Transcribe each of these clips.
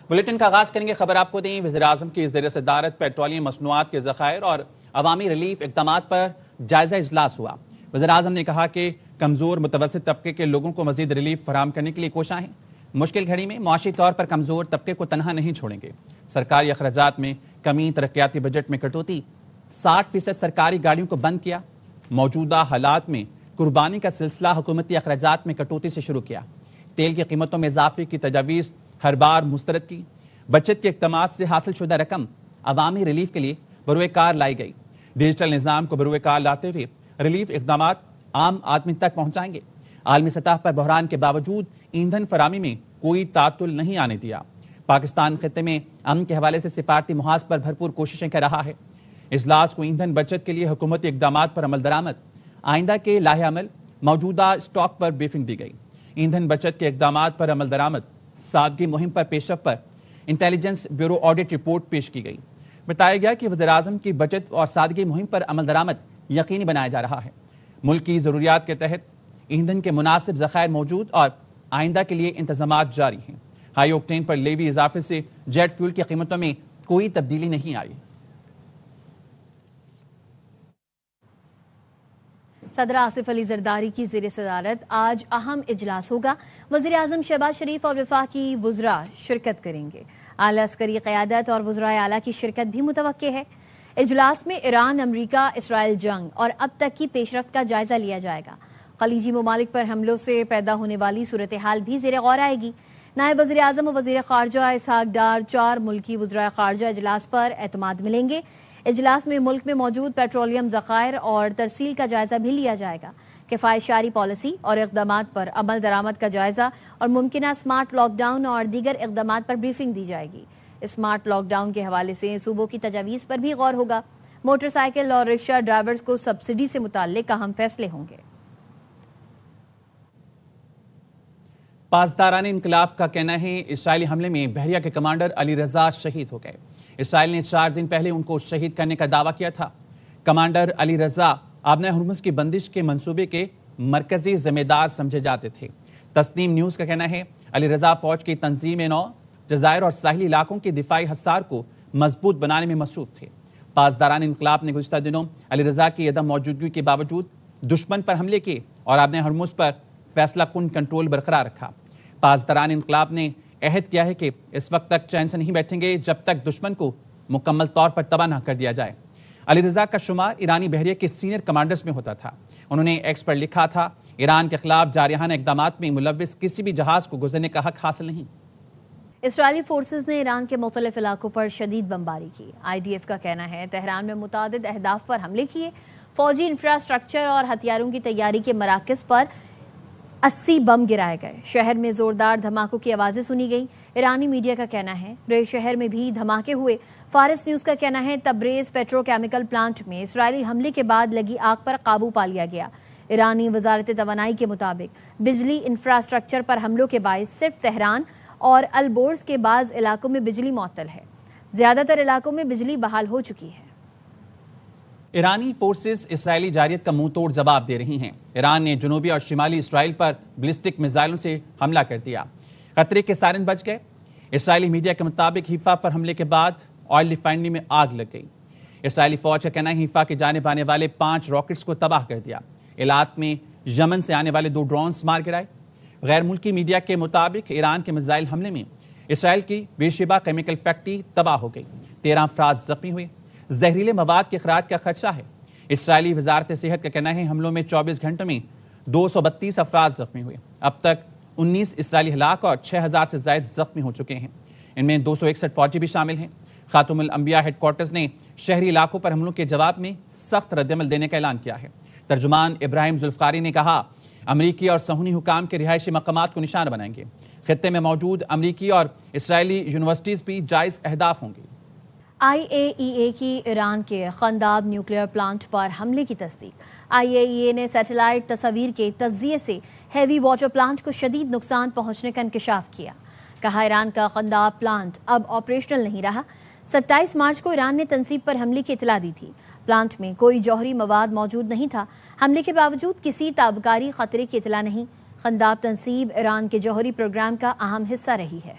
Bulletin کا آغاز کریں گے، خبر آپ کو دیں۔ وزیراعظم کی زیر صدارت پیٹرولیم مصنوعات کے ذخائر اور عوامی ریلیف اقدامات پر جائزہ اجلاس ہوا۔ وزیراعظم نے کہا کہ کمزور متوسط طبقے کے لوگوں کو مزید ریلیف فراہم کرنے کے لیے کوشاں ہیں۔ مشکل گھڑی میں معاشی طور پر کمزور طبقے کو تنہا نہیں چھوڑیں گے۔ سرکاری اخراجات میں کمی، ترقیاتی بجٹ میں کٹوتی، 60% سرکاری گاڑیوں کو بند کیا۔ موجودہ حالات میں قربانی کا سلسلہ حکومتی اخراجات میں کٹوتی سے شروع کیا۔ تیل کی قیمتوں میں اضافے کی تجاویز ہر بار مسترد کی۔ بچت کے اقدامات سے حاصل شدہ رقم عوامی ریلیف کے لیے بروئے کار لائی گئی۔ ڈیجیٹل نظام کو بروئے کار لاتے ہوئے ریلیف اقدامات عام آدمی تک پہنچائیں گے۔ عالمی سطح پر بحران کے باوجود ایندھن فراہمی میں کوئی تعطل نہیں آنے دیا۔ پاکستان خطے میں امن کے حوالے سے سفارتی محاذ پر بھرپور کوششیں کر رہا ہے۔ اجلاس کو ایندھن بچت کے لیے حکومتی اقدامات پر عمل درآمد، آئندہ کے لاہے عمل، موجودہ اسٹاک پر بریفنگ دی گئی۔ ایندھن بچت کے اقدامات پر عمل درآمد، سادگی مہم پر پیش رفت پر انٹیلیجنس بیورو آڈٹ رپورٹ پیش کی گئی۔ بتایا گیا کہ وزیراعظم کی بچت اور سادگی مہم پر عمل درآمد یقینی بنایا جا رہا ہے۔ ملک کی ضروریات کے تحت ایندھن کے مناسب ذخائر موجود اور آئندہ کے لیے انتظامات جاری ہیں۔ ہائی اوکٹین پر لیوی اضافے سے جیٹ فیول کی قیمتوں میں کوئی تبدیلی نہیں آئی۔ صدر آصف علی زرداری کی زیر صدارت آج اہم اجلاس ہوگا۔ وزیر اعظم شہباز شریف اور وفاقی وزراء شرکت کریں گے۔ اعلیٰ عسکری قیادت اور وزرائے اعلیٰ کی شرکت بھی متوقع ہے۔ اجلاس میں ایران، امریکہ، اسرائیل جنگ اور اب تک کی پیش رفت کا جائزہ لیا جائے گا۔ خلیجی ممالک پر حملوں سے پیدا ہونے والی صورتحال بھی زیر غور آئے گی۔ نائب وزیر اعظم و وزیر خارجہ اسحاق ڈار 4 ملکی وزرائے خارجہ اجلاس پر اعتماد ملیں گے۔ اجلاس میں ملک میں موجود پیٹرولیم ذخائر اور ترسیل کا جائزہ بھی لیا جائے گا۔ کفایت پالیسی اور اقدامات پر عمل درآمد کا جائزہ اور ممکنہ اسمارٹ لاک ڈاؤن اور دیگر اقدامات پر بریفنگ دی جائے گی۔ اسمارٹ لاک ڈاؤن کے حوالے سے صوبوں کی تجاویز پر بھی غور ہوگا۔ موٹر سائیکل اور رکشہ ڈرائیورز کو سبسڈی سے متعلق اہم فیصلے ہوں گے۔ پاسداران انقلاب کا کہنا ہے اسرائیلی حملے میں بحریہ کے کمانڈر علی رضا شہید ہو گئے۔ اسرائیل نے 4 دن پہلے ان کو شہید کرنے کا دعویٰ کیا تھا۔ کمانڈر علی رضا آبنۂ ہرمز کی بندش کے منصوبے کے مرکزی ذمہ دار سمجھے جاتے تھے۔ تسنیم نیوز کا کہنا ہے علی رضا فوج کی تنظیم نو جزائر اور ساحلی علاقوں کے دفاعی حصار کو مضبوط بنانے میں مصروف تھے۔ پاسداران انقلاب نے گزشتہ دنوں علی رضا کی عدم موجودگی کے باوجود دشمن پر حملے کیے اور آبنۂ ہرمز پر فیصلہ کن کنٹرول برقرار رکھا۔ پاسداران انقلاب نے عہد کیا ہے کہ اس وقت تک چین سے نہیں بیٹھیں گے جب تک دشمن کو مکمل طور پر تباہ نہ کر دیا جائے۔ علی رضا کا شمار ایرانی بحریہ کے سینئر کمانڈرز میں ہوتا تھا۔ انہوں نے ایکس پر لکھا تھا، ایران کے خلاف جارحانہ اقدامات میں ملوث کسی بھی جہاز کو گزرنے کا حق حاصل نہیں۔ اسرائیلی فورسز نے ایران کے مختلف علاقوں پر شدید بمباری کی۔ IDF کا کہنا ہے تہران میں متعدد اہداف پر حملے کیے۔ فوجی انفراسٹرکچر اور ہتھیاروں کی تیاری کے مراکز پر 80 بم گرائے گئے۔ شہر میں زوردار دھماکوں کی آوازیں سنی گئیں۔ ایرانی میڈیا کا کہنا ہے رے شہر میں بھی دھماکے ہوئے۔ فارس نیوز کا کہنا ہے تبریز پیٹرو کیمیکل پلانٹ میں اسرائیلی حملے کے بعد لگی آگ پر قابو پا لیا گیا۔ ایرانی وزارت توانائی کے مطابق بجلی انفراسٹرکچر پر حملوں کے باعث صرف تہران اور البورز کے بعض علاقوں میں بجلی معطل ہے۔ زیادہ تر علاقوں میں بجلی بحال ہو چکی ہے۔ ایرانی فورسز اسرائیلی جارحیت کا منہ توڑ جواب دے رہی ہیں۔ ایران نے جنوبی اور شمالی اسرائیل پر بلسٹک میزائلوں سے حملہ کر دیا۔ خطرے کے سائرن بج گئے۔ اسرائیلی میڈیا کے مطابق حیفا پر حملے کے بعد آئل ریفائنری میں آگ لگ گئی۔ اسرائیلی فوج کا کہنا ہے حیفا کی جانب آنے والے 5 راکٹس کو تباہ کر دیا۔ ایلات میں یمن سے آنے والے 2 ڈرونز مار گرائے۔ غیر ملکی میڈیا کے مطابق ایران کے میزائل حملے میں اسرائیل کی بیشیبا کیمیکل فیکٹری تباہ ہو گئی۔ 13 افراد زخمی ہوئے۔ زہریلے مواد کے اخراج کا خدشہ ہے۔ اسرائیلی وزارت صحت کا کہنا ہے حملوں میں 24 گھنٹوں میں 232 افراد زخمی ہوئے۔ اب تک 19 اسرائیلی ہلاک اور 6000 سے زائد زخمی ہو چکے ہیں۔ ان میں 261 فوجی بھی شامل ہیں۔ خاتم الانبیاء ہیڈ کوارٹرز نے شہری علاقوں پر حملوں کے جواب میں سخت ردعمل دینے کا اعلان کیا ہے۔ ترجمان ابراہیم ذوالفقاری نے کہا امریکی اور صہیونی حکام کے رہائشی مقامات کو نشانہ بنائیں گے۔ خطے میں موجود امریکی اور اسرائیلی یونیورسٹیز بھی جائز اہداف ہوں گی۔ IAEA کی ایران کے خنداب نیوکلیئر پلانٹ پر حملے کی تصدیق۔ IAEA نے سیٹلائٹ تصاویر کے تجزیے سے ہیوی واٹر پلانٹ کو شدید نقصان پہنچنے کا انکشاف کیا۔ کہا ایران کا خنداب پلانٹ اب آپریشنل نہیں رہا۔ 27 مارچ کو ایران نے تنصیب پر حملے کی اطلاع دی تھی۔ پلانٹ میں کوئی جوہری مواد موجود نہیں تھا۔ حملے کے باوجود کسی تابکاری خطرے کی اطلاع نہیں۔ خنداب تنصیب ایران کے جوہری پروگرام کا اہم حصہ رہی ہے۔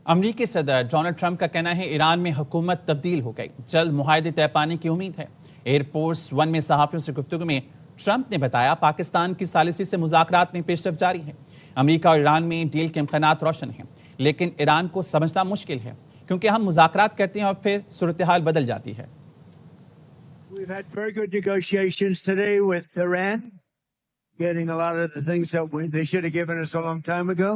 امریکی صدر ڈونلڈ ٹرمپ کا کہنا ہے ایران میں حکومت تبدیل ہو گئی، جلد معاہدے طے پانے کی امید ہے۔ ایئر فورس ون میں صحافیوں سے گفتگو میں ٹرمپ نے بتایا پاکستان کی ثالثی سے مذاکرات میں پیش رفت جاری ہے۔ امریکہ اور ایران میں ڈیل کے امکانات روشن ہیں، لیکن ایران کو سمجھنا مشکل ہے کیونکہ ہم مذاکرات کرتے ہیں اور پھر صورتحال بدل جاتی ہے۔ We've had very good negotiations today with Iran, getting a lot of the things that they should have given us a long time ago.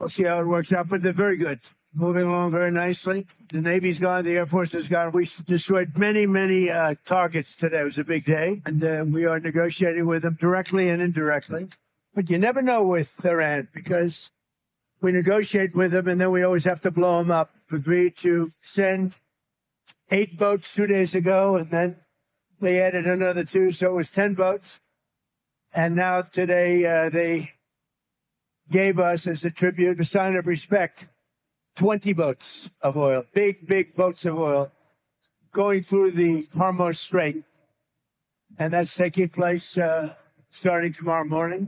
We'll see how it works out, but they're very good. Moving along very nicely. The Navy's gone, the Air Force is gone. We destroyed many targets today. It was a big day. And we are negotiating with them directly and indirectly. But you never know with Iran because we negotiate with them and then we always have to blow them up. Agreed to send 8 boats 2 days ago and then they added another 2, so it was 10 boats. And now today they gave us as a tribute, a sign of respect, 20 boats of oil, big boats of oil, going through the Hormuz Strait. And that's taking place starting tomorrow morning.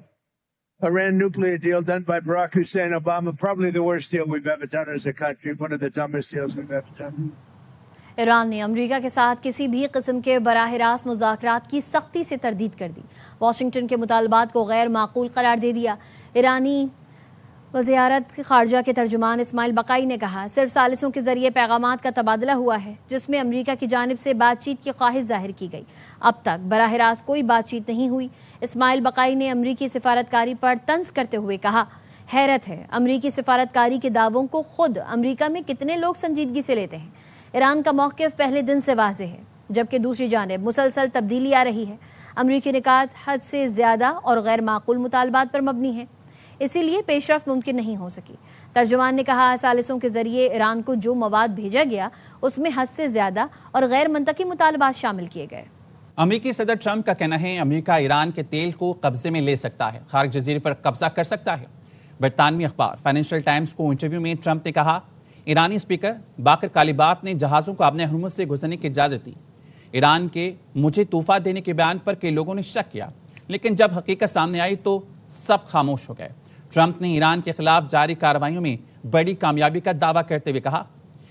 Iran nuclear deal done by Barack Hussein Obama, probably the worst deal we've ever done as a country, one of the dumbest deals we've ever done. Iran نے امریکہ کے ساتھ کسی بھی قسم کے براہ راست مذاکرات کی سختی سے تردید کر دی، واشنگٹن کے مطالبات کو غیر معقول قرار دے دیا۔ ایرانی وزارت خارجہ کے ترجمان اسماعیل بقائی نے کہا صرف ثالثوں کے ذریعے پیغامات کا تبادلہ ہوا ہے جس میں امریکہ کی جانب سے بات چیت کی خواہش ظاہر کی گئی، اب تک براہ راست کوئی بات چیت نہیں ہوئی۔ اسماعیل بقائی نے امریکی سفارتکاری پر طنز کرتے ہوئے کہا حیرت ہے امریکی سفارتکاری کے دعووں کو خود امریکہ میں کتنے لوگ سنجیدگی سے لیتے ہیں۔ ایران کا موقف پہلے دن سے واضح ہے، جبکہ دوسری جانب مسلسل تبدیلی آ رہی ہے۔ امریکی نکات حد سے زیادہ اور غیر معقول مطالبات پر مبنی ہیں، اسی لیے پیش رفت ممکن نہیں ہو سکی۔ ترجمان نے کہا ثالثوں کے ذریعے ایران کو جو مواد بھیجا گیا اس میں حد سے زیادہ اور غیر منطقی مطالبات شامل کیے گئے۔ امریکی صدر ٹرمپ کا کہنا ہے امریکہ ایران کے تیل کو قبضے میں لے سکتا ہے، خاک جزیرے پر قبضہ کر سکتا ہے۔ برطانوی اخبار فائنینشل ٹائمز کو انٹرویو میں ٹرمپ نے کہا ایرانی اسپیکر باقر کالیباف نے جہازوں کو اپنے ہرمز سے گزرنے کی اجازت دی۔ ایران کے مجھے تحفہ دینے کے بیان پر کئی لوگوں نے شک کیا، لیکن جب حقیقت سامنے آئی تو سب خاموش ہو گئے۔ ٹرمپ نے ایران کے خلاف جاری کارروائیوں میں بڑی کامیابی کا دعویٰ کرتے ہوئے کہا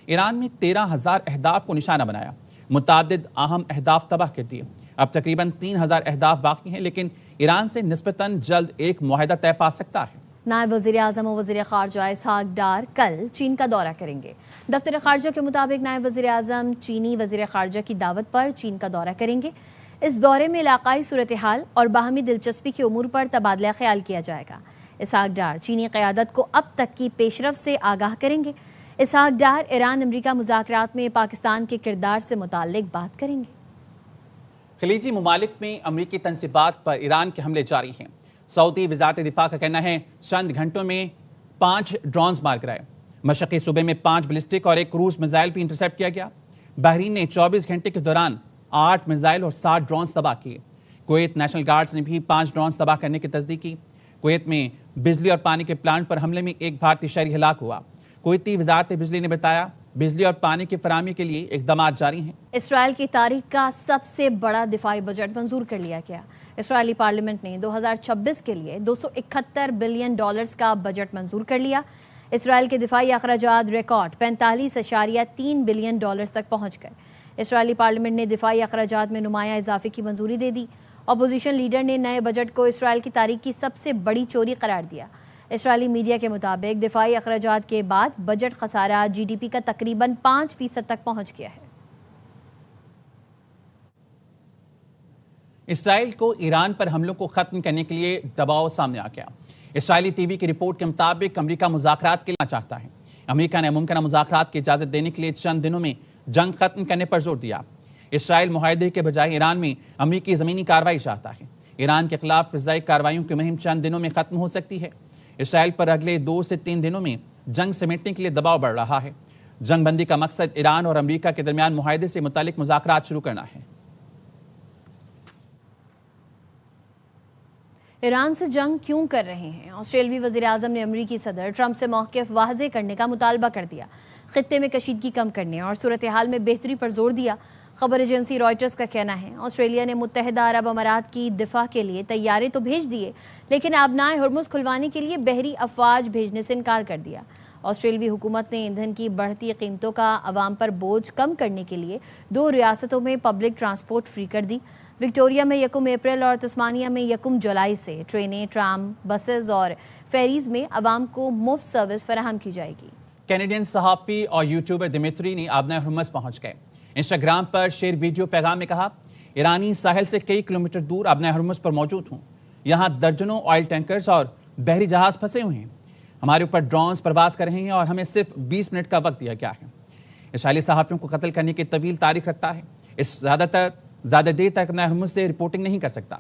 ایران میں 13,000 اہداف کو نشانہ بنایا، متعدد اہم اہداف تباہ کر دیے۔ اب تقریباً 3,000 اہداف باقی ہیں، لیکن ایران سے نسبتاً جلد ایک معاہدہ طے پا سکتا ہے۔ نائب وزیر اعظم و وزیر خارجہ اسحاق ڈار کل چین کا دورہ کریں گے۔ دفتر خارجہ کے مطابق نائب وزیر اعظم چینی وزیر خارجہ کی دعوت پر چین کا دورہ کریں گے۔ اس دورے میں علاقائی صورتحال اور باہمی دلچسپی کے امور پر تبادلہ خیال کیا جائے گا۔ اسحاق ڈار چینی قیادت کو اب تک کی پیش رفت سے آگاہ کریں گے۔ اسحاق ڈار ایران امریکہ مذاکرات میں پاکستان کے کردار سے متعلق بات کریں گے۔ خلیجی ممالک میں امریکی تنصیبات پر ایران کے حملے جاری ہیں۔ سعودی وزارت دفاع کا کہنا ہے چند گھنٹوں میں 5 ڈرونز مار گرائے۔ مشرقی صوبے میں 5 بلسٹک اور 1 کروز میزائل بھی انٹرسیپٹ کیا گیا۔ بحرین نے 24 گھنٹے کے دوران 8 میزائل اور 7 ڈرونز تباہ کیے۔ کویت نیشنل گارڈز نے بھی 5 ڈرونز تباہ کرنے کی تصدیق کی۔ کویت میں بجلی اور پانی کے پلانٹ پر حملے میں 1 بھارتی شہری ہلاک ہوا۔ کویتی وزارت بجلی نے بتایا بجلی اور پانی کی فراہمی کے لیے اقدامات جاری ہیں۔ اسرائیل کی تاریخ کا سب سے بڑا دفاعی بجٹ منظور کر لیا گیا۔ اسرائیلی پارلیمنٹ نے 2026 کے لیے $271 بلین کا بجٹ منظور کر لیا۔ اسرائیل کے دفاعی اخراجات ریکارڈ $45.3 بلین تک پہنچ گئے۔ اسرائیلی پارلیمنٹ نے دفاعی اخراجات میں نمایاں اضافے کی منظوری دے دی۔ اپوزیشن لیڈر نے نئے بجٹ کو اسرائیل کی تاریخ کی سب سے بڑی چوری قرار دیا۔ اسرائیلی میڈیا کے مطابق دفاعی اخراجات کے بعد بجٹ خسارہ GDP کا تقریباً 5% تک پہنچ گیا ہے۔ اسرائیل کو ایران پر حملوں کو ختم کرنے کے لیے دباؤ سامنے آ گیا۔ اسرائیلی ٹی وی کی رپورٹ کے مطابق امریکہ مذاکرات کے لیے چاہتا ہے۔ امریکہ نے ممکنہ مذاکرات کی اجازت دینے کے لیے چند دنوں میں جنگ ختم کرنے پر زور دیا۔ اسرائیل معاہدے کے بجائے ایران میں امریکی زمینی کارروائی چاہتا ہے۔ ایران کے خلاف فضائی کارروائیوں کی مہم چند دنوں میں ختم ہو سکتی ہے۔ اسرائیل پر اگلے 2 سے 3 دنوں میں جنگ سمیٹنے کے لیے دباؤ بڑھ رہا ہے۔ جنگ بندی کا مقصد ایران اور امریکہ کے درمیان معاہدے سے متعلق مذاکرات شروع کرنا ہے۔ ایران سے جنگ کیوں کر رہے ہیں؟ آسٹریلوی وزیر اعظم نے امریکی صدر ٹرمپ سے موقف واضح کرنے کا مطالبہ کر دیا، خطے میں کشیدگی کم کرنے اور صورتحال میں بہتری پر زور دیا۔ خبر ایجنسی رائٹرز کا کہنا ہے آسٹریلیا نے متحدہ عرب امارات کی دفاع کے لیے طیارے تو بھیج دیے، لیکن آبنائے ہرمز کھلوانے کے لیے بحری افواج بھیجنے سے انکار کر دیا۔ آسٹریلوی حکومت نے ایندھن کی بڑھتی قیمتوں کا عوام پر بوجھ کم کرنے کے لیے 2 ریاستوں میں پبلک ٹرانسپورٹ فری کر دی۔ وکٹوریا میں 1 اپریل اور تسمانیہ میں 1 جولائی سے ٹرینیں، ٹرام، بسز اور فیریز میں عوام کو مفت سروس فراہم کی جائے گی۔ کینیڈین صحافی اور یوٹیوبر دمیتری نے آبنائے ہرمز پہنچ گئے۔ انسٹاگرام پر شیئر ویڈیو پیغام میں کہا، ایرانی ساحل سے کئی کلومیٹر دور آبنائے ہرمز پر موجود ہوں۔ یہاں درجنوں آئل ٹینکرز اور بحری جہاز پھنسے ہوئے ہیں۔ ہمارے اوپر ڈرونز پرواز کر رہے ہیں اور ہمیں صرف 20 منٹ کا وقت دیا گیا ہے۔ اسرائیلی صحافیوں کو قتل کرنے کی طویل تاریخ رکھتا ہے۔ اس زیادہ دیر تک آبنائے ہرمز سے رپورٹنگ نہیں کر سکتا۔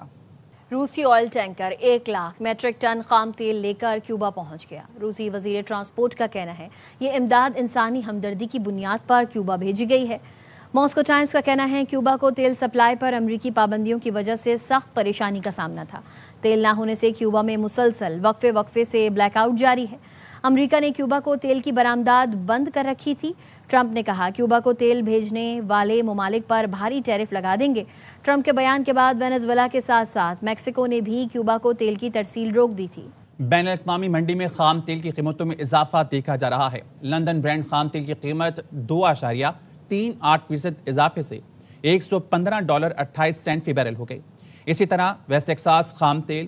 روسی oil tanker 1 lakh metric ton خام تیل لے کر کیوبا پہنچ گیا۔ روسی وزیر ٹرانسپورٹ کا کہنا ہے یہ امداد انسانی ہمدردی کی بنیاد پر کیوبا بھیجی گئی ہے۔ ماسکو ٹائمز کا کہنا ہے کیوبا کو تیل سپلائی پر امریکی پابندیوں کی وجہ سے سخت پریشانی کا سامنا تھا۔ تیل نہ ہونے سے کیوبا میں مسلسل وقفے سے بلیک آؤٹ جاری ہے۔ امریکہ نے کیوبا کو تیل کی برآمدات بند کر رکھی تھی۔ ٹرمپ نے کہا کیوبا کو تیل بھیجنے والے ممالک پر بھاری ٹیرف لگا دیں گے۔ ٹرمپ کے بیان کے بعد وینزویلا کے ساتھ ساتھ میکسیکو نے بھی کیوبا کو تیل کی ترسیل روک دی تھی۔ بین الاقوامی منڈی میں خام تیل کی قیمتوں میں اضافہ دیکھا جا رہا ہے۔ لندن برینڈ خام تیل کی قیمت 2.38% اضافے سے $115.28 فی بیرل ہو گئی۔ اسی طرح ویسٹ ٹیکساس خام تیل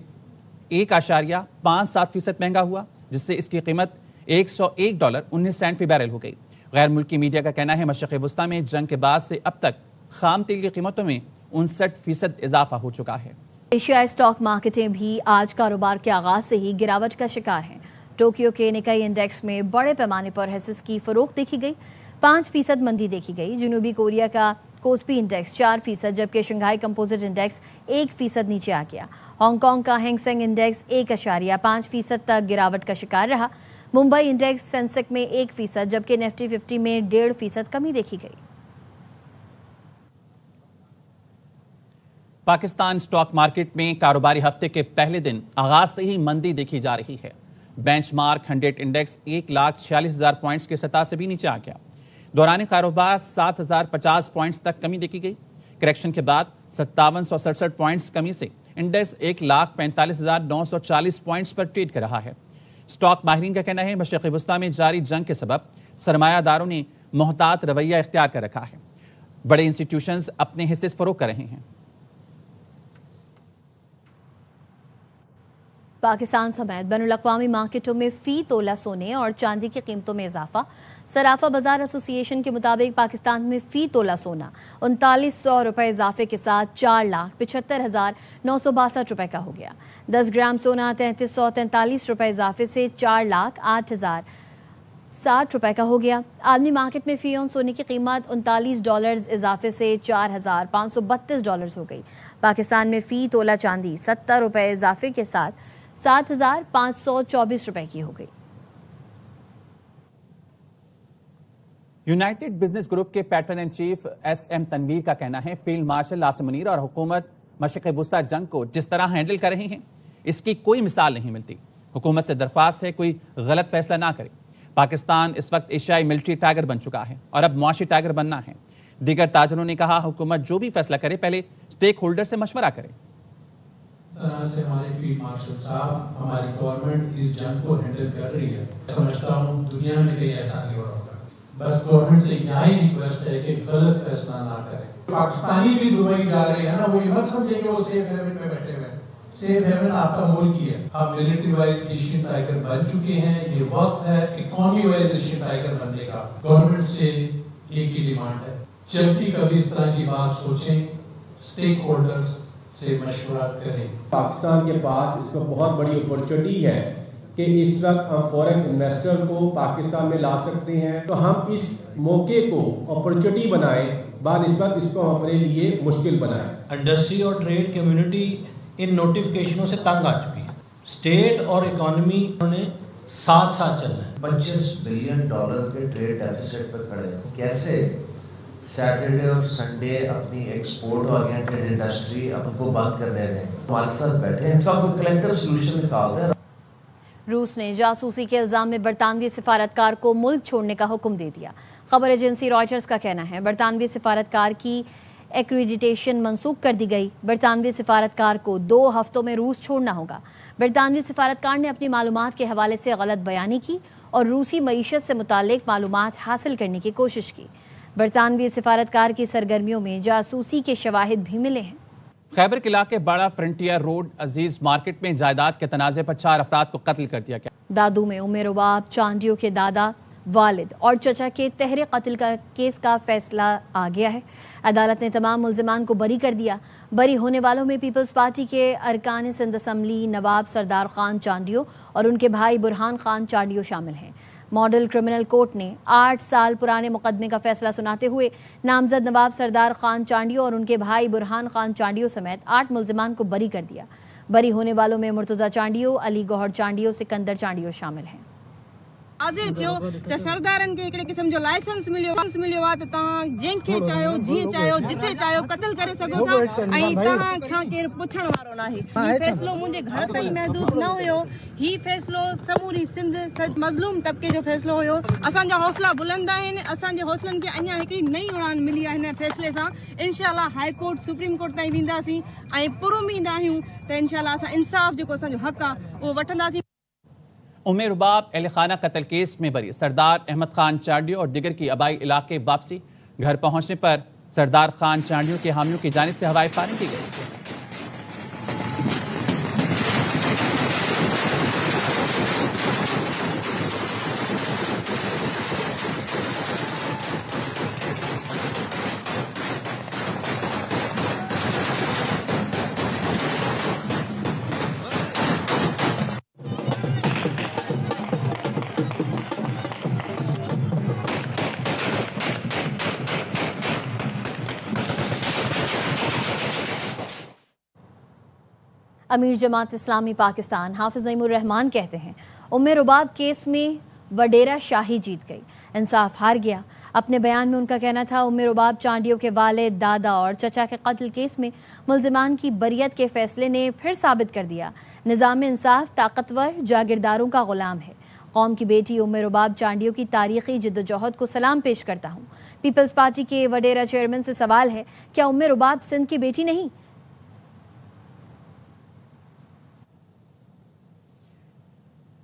1.57% مہنگا ہوا، جس سے اس کی قیمت $101.19 فی بیرل ہو گئی۔ غیر ملکی میڈیا کا کہنا ہے مشرق وسطیٰ میں جنگ کے بعد سے اب تک خام تیل کی قیمتوں میں 59% اضافہ ہو چکا ہے۔ ایشیائی سٹاک مارکیٹیں بھی آج کاروبار کے آغاز سے ہی گراوٹ کا شکار ہیں۔ ٹوکیو کے نکائی انڈیکس میں بڑے پیمانے پر حصص کی فروخت دیکھی گئی، 5% مندی دیکھی گئی۔ جنوبی کوریا کا کوسپی انڈیکس 4%، جبکہ شنگھائی کمپوزٹ انڈیکس 1% نیچے آ گیا۔ ہانگ کانگ کا ہینگ سینگ انڈیکس 1.5% تک گراوٹ کا شکار رہا۔ ممبئی انڈیکس سینسیکس میں 1%، جبکہ نفٹی 50 میں 1.5% کمی دیکھی گئی۔ پاکستان سٹاک مارکیٹ میں کاروباری ہفتے کے پہلے دن آغاز سے ہی مندی دیکھی جا رہی ہے۔ بینچ مارک 100 انڈیکس 1,46,000 پوائنٹس کی سطح سے بھی نیچے آ گیا۔ دوران کاروبار 7,050 پوائنٹس تک کمی دیکھی گئی۔ کریکشن کے بعد 5767 پوائنٹس کمی سے انڈیکس 1,45,940 پوائنٹس پر ٹریڈ کر رہا ہے۔ سٹاک ماہرین کا کہنا ہے مشرق وسطیٰ میں جاری جنگ کے سبب سرمایہ داروں نے محتاط رویہ اختیار کر رکھا ہے۔ بڑے انسٹیٹیوشنز اپنے حصے فروخت کر رہے ہیں۔ پاکستان سمیت بین الاقوامی مارکیٹوں میں فی تولہ سونے اور چاندی کی قیمتوں میں اضافہ۔ صرافہ بازار ایسوسی ایشن کے مطابق پاکستان میں فی تولہ سونا 3900 روپے اضافے کے ساتھ 4,75,962 روپے کا ہو گیا۔ 10 گرام سونا 3343 روپے اضافے سے 4,08,060 روپے کا ہو گیا۔ عالمی مارکیٹ میں فی اون سونے کی قیمت $39 اضافے سے $4,532 ہو گئی۔ پاکستان میں فی تولہ چاندی 70 روپے اضافے کے ساتھ 7,524 روپے کی ہو گئی۔ یونائٹڈ بزنس گروپ کے pattern in chief SM Tanveer کا کہنا ہے فیلڈ مارشل آصم منیر اور حکومت مشرق وسطیٰ جنگ کو جس طرح ہینڈل کر رہے ہیں اس کی کوئی مثال نہیں ملتی۔ حکومت سے درخواست ہے کوئی غلط فیصلہ نہ کرے۔ پاکستان اس وقت ایشیائی ملٹری ٹائگر بن چکا ہے اور اب معاشی ٹائگر بننا ہے۔ دیگر تاجروں نے کہا حکومت جو بھی فیصلہ کرے پہلے سٹیک ہولڈر سے مشورہ کرے۔ طرح سے ہمارے فیلڈ مارشل صاحب ہماری گورنمنٹ اس جنگ کو ہینڈل کر رہی ہے۔ سمجھتا ہوں دنیا میں کہیں ایسا نہیں ہو رہا ہوگا۔ بس گورنمنٹ سے یہی ریکویسٹ ہے کہ غلط فیصلہ نہ کریں۔ پاکستانی بھی دبئی جا رہے ہیں نا، وہ یہ مت سمجھیں کہ وہ سیف ہیون میں بیٹھے ہوئے ہیں۔ سیف ہیون آپ کا ملک ہی ہے۔ آپ ملٹری وائز ایشین ٹائگر بن چکے ہیں۔ یہ وقت ہے اکانومی وائز ایشین ٹائگر بننے کا۔ گورنمنٹ سے ایک ہی ڈیمانڈ ہے، جب بھی کبھی اس طرح کی بات سوچیں اسٹیک ہولڈرز سے مشورہ کریں۔ پاکستان کے پاس اس وقت بہت بڑی اپرچونٹی ہے کہ اس وقت ہم فورن انویسٹر کو پاکستان میں لا سکتے ہیں، تو ہم اس موقع کو اپرچونٹی بنائیں، بعد اس وقت اس کو ہم اپنے لیے مشکل بنائیں۔ انڈسٹری اور ٹریڈ کمیونٹی ان نوٹیفکیشنوں سے تنگ آ چکی ہے۔ اسٹیٹ اور اکانومی نے ساتھ ساتھ چلنا ہے۔ $25 بلین کے ٹریڈ ڈیفیسٹ پر کھڑے ہیں۔ کیسے سیٹرڈے اور سنڈے اپنی ایکسپورٹ اورینٹڈ انڈسٹری اپن کو بند کرنے دیں؟ ہمارے ساتھ بیٹھے ہیں، اس کا کوئی کلیکٹر سولوشن نکال دیں۔ روس نے جاسوسی کے الزام میں برطانوی سفارتکار کو ملک چھوڑنے کا حکم دے دیا۔ خبر ایجنسی رائٹرز کا کہنا ہے برطانوی سفارتکار کی ایکریڈیٹیشن منسوخ کر دی گئی۔ برطانوی سفارتکار کو 2 ہفتوں میں روس چھوڑنا ہوگا۔ برطانوی سفارتکار نے اپنی معلومات کے حوالے سے غلط بیانی کی اور روسی معیشت سے متعلق معلومات حاصل کرنے کی کوشش کی۔ برطانوی سفارتکار کی سرگرمیوں میں جاسوسی کے شواہد بھی ملے ہیں۔ خیبر کے علاقے بڑا فرنٹیئر روڈ عزیز مارکیٹ میں جائیداد کے تنازع پر 4 افراد کو قتل کر دیا گیا۔ دادو میں ام رباب چانڈیو کے دادا، والد اور چچا کے تہر قتل کا کیس کا فیصلہ آ گیا ہے۔ عدالت نے تمام ملزمان کو بری کر دیا۔ بری ہونے والوں میں پیپلز پارٹی کے ارکان سندھ اسمبلی نواب سردار خان چانڈیو اور ان کے بھائی برہان خان چانڈیو شامل ہیں۔ ماڈل کرمنل کورٹ نے 8 سال پرانے مقدمے کا فیصلہ سناتے ہوئے نامزد نواب سردار خان چانڈیو اور ان کے بھائی برہان خان چانڈیو سمیت 8 ملزمان کو بری کر دیا۔ بری ہونے والوں میں مرتضی چانڈیو، علی گوہر چانڈیو، سکندر چانڈیو شامل ہیں۔ واضح تھیو تے سردارن کے ایکڑے قسم جو لائسنس ملیو وا تے تاں جن کے چاہو جی چاہو جتھے چاہو قتل کرے سگو تھا ائی تاں کھا کے پوچھن وارو ناہی۔ ہی فیصلو منجے گھر تائیں محدود نہ ہویو، ہی فیصلو سموری سندھ مظلوم طبقے جو فیصلو ہویو۔ اساں جا حوصلہ بلند آہن، اساں جے حوصلن کے انیا ہکڑی نئی اڑان ملی ہے ہن فیصلے سان۔ انشاءاللہ ہائی کورٹ سپریم کورٹ تائیں وینداسیں ائی پر امید آہیوں تے انشاءاللہ اساں انصاف جو اساں جو حق آ وہ وٹھنداسیں۔ ام رباب اہل خانہ قتل کیس میں بری سردار احمد خان چانڈیو اور دیگر کی آبائی علاقے واپسی۔ گھر پہنچنے پر سردار خان چانڈیو کے حامیوں کی جانب سے ہوائی فائرنگ کی گئی۔ امیر جماعت اسلامی پاکستان حافظ نعیم الرحمان کہتے ہیں ام رباب کیس میں وڈیرا شاہی جیت گئی، انصاف ہار گیا۔ اپنے بیان میں ان کا کہنا تھا ام رباب چانڈیو کے والد، دادا اور چچا کے قتل کیس میں ملزمان کی بریت کے فیصلے نے پھر ثابت کر دیا نظام انصاف طاقتور جاگیرداروں کا غلام ہے۔ قوم کی بیٹی ام رباب چانڈیو کی تاریخی جدوجہد کو سلام پیش کرتا ہوں۔ پیپلز پارٹی کے وڈیرا چیئرمین سے سوال ہے، کیا ام رباب سندھ کی بیٹی نہیں؟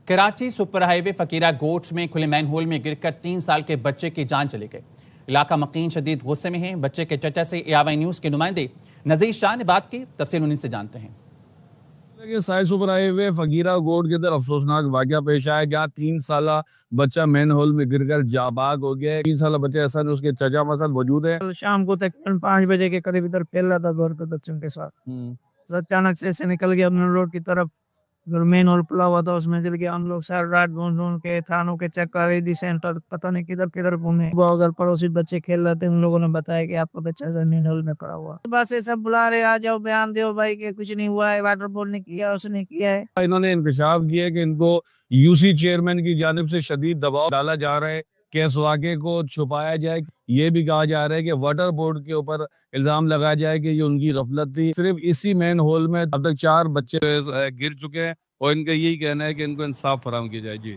کراچی سپر ہائی وے فقیرہ گوٹس میں کھلے مین ہول میں گر کر 3 سال کے بچے کی جان چلی گئی۔ علاقہ مقین شدید غصے میں ہے۔ بچے کے چچا سے ایاوائی نیوز کے نمائندے نذیر شاہ نے بات کی، تفصیل انہیں سے جانتے ہیں۔ سائے سپر ہائی وے فقیرہ گوٹ کے اندر افسوسناک واقعہ پیش آیا، جہاں 3 سالہ بچہ مین ہول میں گر کر جاں بحق ہو گیا ہے۔ 3 سالہ بچے اصل اس کے چچا مسل موجود ہے۔ شام کو تقریباً 5 بجے کے قریب ادھر کھیل رہا تھا دور پہ بچوں کے ساتھ، اچانک سے ایسے نکل گیا اپنے روڈ کی طرف، مین ہول کھلا ہوا تھا اس میں چل گیا۔ ہم لوگ سر رات ڈھونڈ کے تھانوں کے چیک کر رہی تھی، سینٹر پتہ نہیں کدھر گھومے، ادھر پڑوسی بچے کھیل رہے تھے، ان لوگوں نے بتایا کہ آپ کا بچہ مین ہول میں پڑا ہوا۔ بس یہ سب بلا رہے آ جاؤ بیان دیو بھائی کہ کچھ نہیں ہوا ہے، واٹر بورڈ نے کیا، اس نے کیا ہے۔ انہوں نے انکشاف کیا کہ ان کو یو سی چیئرمین کی جانب سے شدید دباؤ ڈالا جا رہا ہے کہ اس واقعے کو چھپایا جائے۔ یہ بھی کہا جا رہا ہے کہ واٹر بورڈ کے اوپر الزام لگایا جائے کہ یہ ان کی غفلت تھی۔ صرف اسی مین ہول میں اب تک 4 بچے گر چکے ہیں اور ان کا یہی کہنا ہے کہ ان کو انصاف فراہم کیا جائے۔ جی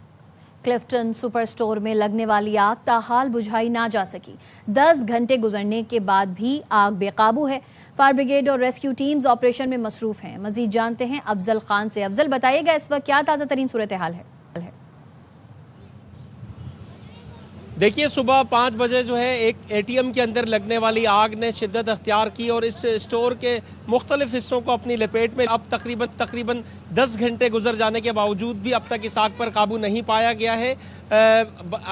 کلفٹن سپر سٹور میں لگنے والی آگ تاحال بجھائی نہ جا سکی۔ 10 گھنٹے گزرنے کے بعد بھی آگ بے قابو ہے۔ فائر بریگیڈ اور ریسکیو ٹیمز آپریشن میں مصروف ہیں۔ مزید جانتے ہیں افضل خان سے۔ افضل، بتائیے گا اس وقت کیا تازہ ترین صورتحال ہے؟ دیکھیے، صبح 5 بجے جو ہے ایک اے ٹی ایم کے اندر لگنے والی آگ نے شدت اختیار کی اور اس اسٹور کے مختلف حصوں کو اپنی لپیٹ میں اب تقریباً 10 گھنٹے گزر جانے کے باوجود بھی اب تک اس آگ پر قابو نہیں پایا گیا ہے۔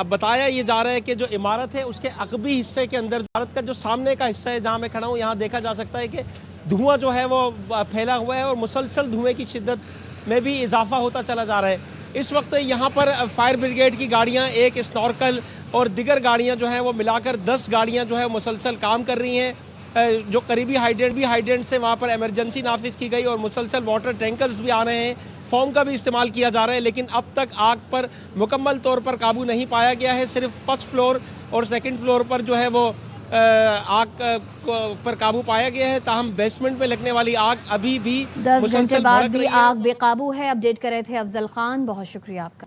بتایا یہ جا رہا ہے کہ جو عمارت ہے اس کے عقبی حصے کے اندر، عمارت کا جو سامنے کا حصہ ہے جہاں میں کھڑا ہوں، یہاں دیکھا جا سکتا ہے کہ دھواں جو ہے وہ پھیلا ہوا ہے اور مسلسل دھوئیں کی شدت میں بھی اضافہ ہوتا چلا جا رہا ہے۔ اس وقت یہاں پر فائر بریگیڈ کی گاڑیاں، ایک اسنورکل اور دیگر گاڑیاں جو ہیں وہ ملا کر 10 گاڑیاں جو ہے مسلسل کام کر رہی ہیں۔ جو قریبی ہائیڈرنٹ سے وہاں پر ایمرجنسی نافذ کی گئی اور مسلسل واٹر ٹینکرز بھی آ رہے ہیں، فوم کا بھی استعمال کیا جا رہا ہے، لیکن اب تک آگ پر مکمل طور پر قابو نہیں پایا گیا ہے۔ صرف فرسٹ فلور اور سیکنڈ فلور پر جو ہے وہ آگ پر قابو پایا گیا ہے، تاہم بیسمنٹ میں لگنے والی آگ ابھی بھی 10 گھنٹے بعد بھی آگ بے قابو ہے۔ اپڈیٹ کر رہے تھے افضل خان، بہت شکریہ آپ کا۔